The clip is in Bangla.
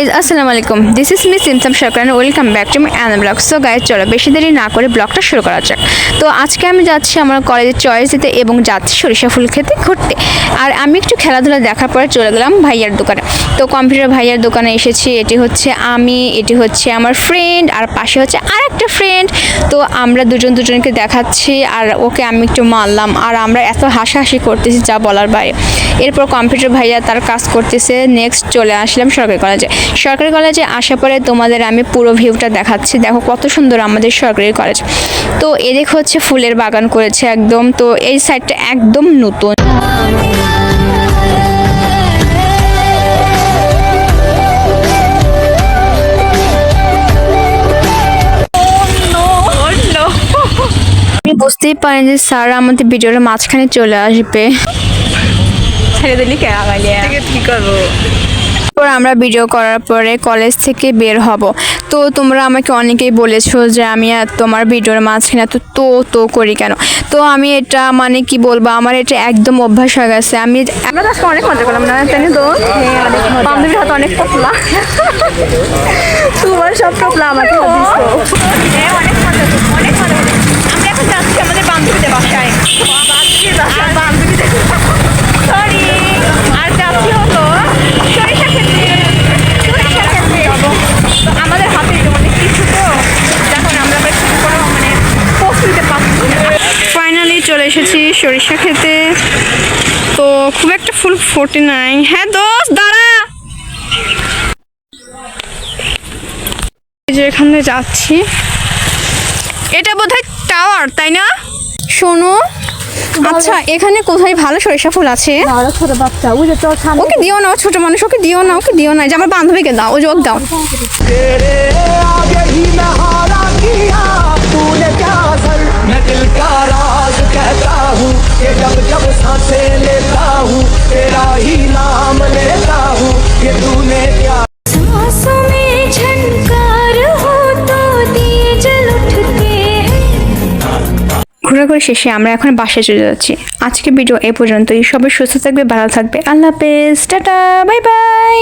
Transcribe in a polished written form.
গাইজ আসসালামু আলাইকুম, this is me Simsam Sarkar, welcome back to my another blog. So guys চলো বেশি দেরি না করে ব্লগটা শুরু করা যাক। তো আজকে আমি যাচ্ছি আমার কলেজের চয়েস দিতে এবং যাচ্ছি সরিষা ফুল খেতে ঘুরতে। আর আমি একটু খেলাধুলা দেখার পরে চলে গেলাম ভাইয়ার দোকানে। তো কম্পিউটার ভাইয়ার দোকানে এসেছি। এটি হচ্ছে আমি, এটি হচ্ছে আমার ফ্রেন্ড, আর পাশে হচ্ছে আরেকটা ফ্রেন্ড। তো আমরা দুজনকে দেখাচ্ছি আর ওকে আমি একটু মারলাম, আর আমরা এত হাসাহাসি করতেছি যা বলার বাইরে। এরপর কম্পিউটার ভাইয়া তার কাজ করতেছে। নেক্সট চলে আসলাম সরকারি কলেজে আসার পরে তোমাদের আমি পুরো ভিউটা দেখাচ্ছি। দেখো কত সুন্দর আমাদের সরকারি কলেজ। তো এদিক হচ্ছে ফুলের বাগান করেছে একদম। তো এই সাইডটা একদম নতুন। আমি বুঝতেই পারি যে স্যার আমাদের ভিডিওর মাঝখানে চলে আসবে। ছেড়ে দিলি কি করবো। তারপর আমরা ভিডিও করার পরে কলেজ থেকে বের হব। তো তোমরা আমাকে অনেকেই বলেছো যে আমি তোমার ভিডিওর মাঝখানে তো করি কেন। তো আমি এটা মানে কি বলবো, আমার এটা একদম অভ্যাস হয়ে গেছে। আমরা আজকে অনেক মজা করলাম না তাই না? তো বান্ধবীর হাতে অনেক টপলা, তোমার সব টপলা আমাকে অনেক মজা অনেক মজা। আমরা এখন যাচ্ছি আমাদের বান্ধবীদের বাসায়। সরি, আর যাচ্ছি হলো সরিষা ক্ষেত্রে। আমাদের হাতে অনেক কিছু, তো এখন আমরা কোনো মানে পোস্ট নিতে পারছি। ফাইনালি চলে এসেছি সরিষা খেতে। তো খুব একটা ফুল ফোটে নাই। হ্যাঁ দোস্ত দাঁড়া, যে এখানে যাচ্ছি এটা বোধহয় টাওয়ার তাই না? শোনো, আচ্ছা এখানে কোথায় ভালো সরিষা ফুল আছে? ওকে দিও না, ছোট মানুষ, ওকে দিও না, যে আমার বান্ধবীকে দাও, ওকে দাও। ঘোরাঘুরি শেষে আমরা এখন বাসায় চলে যাচ্ছি। আজকে ভিডিও এ পর্যন্তই। সবাই সুস্থ থাকবে, ভালো থাকবে। আল্লাহ হাফেজ, টাটা, বাই বাই।